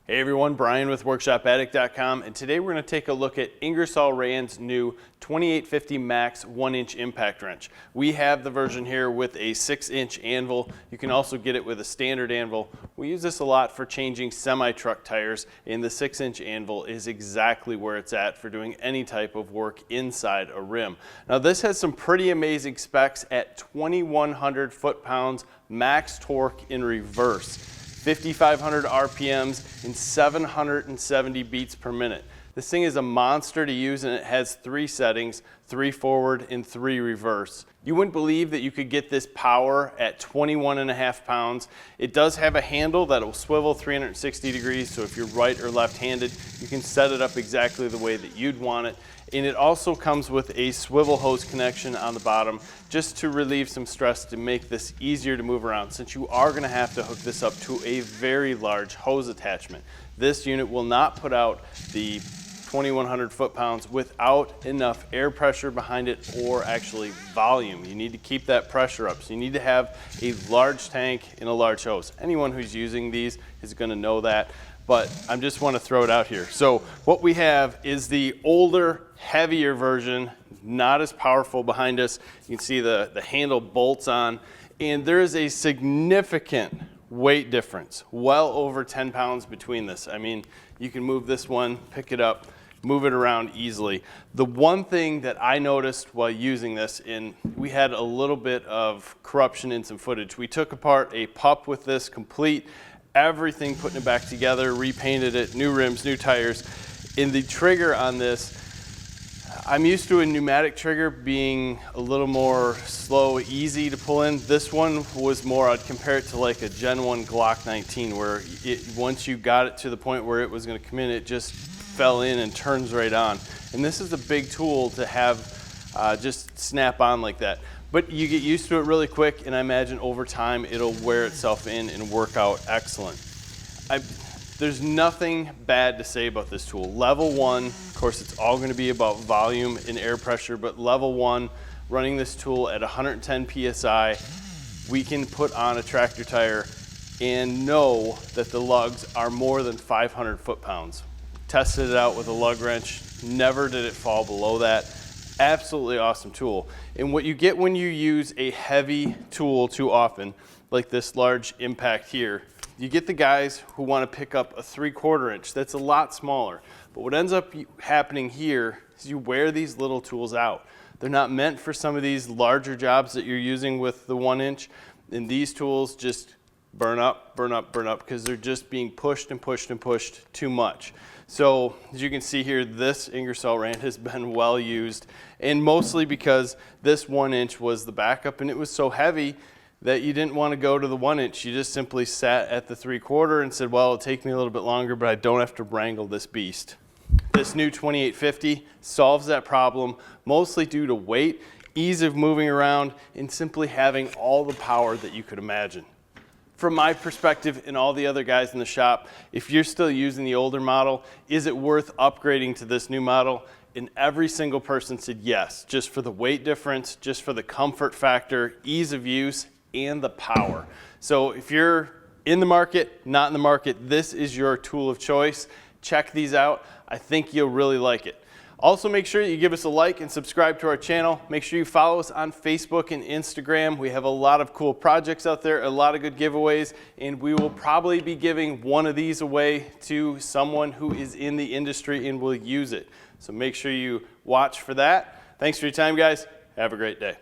Hey everyone, Brian with WorkshopAddict.com, and today we're going to take a look at Ingersoll Rand's new 2850 Max 1-inch impact wrench. We have the version here with a 6-inch anvil. You can also get it with a standard anvil. We use this a lot for changing semi-truck tires, and the 6-inch anvil is exactly where it's at for doing any type of work inside a rim. Now this has some pretty amazing specs at 2,100 foot-pounds max torque in reverse. 5,500 RPMs and 770 beats per minute. This thing is a monster to use, and it has 3 settings, 3 forward and 3 reverse. You wouldn't believe that you could get this power at 21.5 pounds. It does have a handle that will swivel 360 degrees, so if you're right or left-handed, you can set it up exactly the way that you'd want it. And it also comes with a swivel hose connection on the bottom just to relieve some stress to make this easier to move around, since you are going to have to hook this up to a very large hose attachment. This unit will not put out the 2,100 foot-pounds without enough air pressure behind it, or actually volume. You need to keep that pressure up, so you need to have a large tank and a large hose. Anyone who's using these is going to know that, but I just want to throw it out here. So what we have is the older, heavier version, not as powerful behind us. You can see the handle bolts on, and there is a significant weight difference, well over 10 pounds between this. I mean, you can move this one, pick it up, move it around easily. The one thing that I noticed while using this, and we had a little bit of corruption in some footage. We took apart a pup with this complete, everything, putting it back together, repainted it, new rims, new tires. In the trigger on this, I'm used to a pneumatic trigger being a little more slow, easy to pull in. This one was more, I'd compare it to like a Gen 1 Glock 19, where once you got it to the point where it was going to come in, it just fell in and turns right on. And this is a big tool to have just snap on like that. But you get used to it really quick, and I imagine over time it'll wear itself in and work out excellent. There's nothing bad to say about this tool. Level 1, of course, it's all going to be about volume and air pressure, but level 1, running this tool at 110 PSI, we can put on a tractor tire and know that the lugs are more than 500 foot-pounds. Tested it out with a lug wrench, never did it fall below that. Absolutely awesome tool. And what you get when you use a heavy tool too often, like this large impact here, you get the guys who want to pick up a 3/4 inch. That's a lot smaller. But what ends up happening here is you wear these little tools out. They're not meant for some of these larger jobs that you're using with the 1 inch. And these tools just burn up, burn up, burn up, because they're just being pushed and pushed and pushed too much. So as you can see here, this Ingersoll Rand has been well used, and mostly because this 1 inch was the backup, and it was so heavy that you didn't want to go to the 1 inch. You just simply sat at the 3/4 and said, well, it'll take me a little bit longer, but I don't have to wrangle this beast. This new 2850 solves that problem, mostly due to weight, ease of moving around, and simply having all the power that you could imagine. From my perspective and all the other guys in the shop, if you're still using the older model, is it worth upgrading to this new model? And every single person said yes, just for the weight difference, just for the comfort factor, ease of use, and the power. So if you're in the market, not in the market, this is your tool of choice. Check these out. I think you'll really like it. Also, make sure you give us a like and subscribe to our channel. Make sure you follow us on Facebook and Instagram. We have a lot of cool projects out there, a lot of good giveaways, and we will probably be giving one of these away to someone who is in the industry and will use it. So make sure you watch for that. Thanks for your time, guys. Have a great day.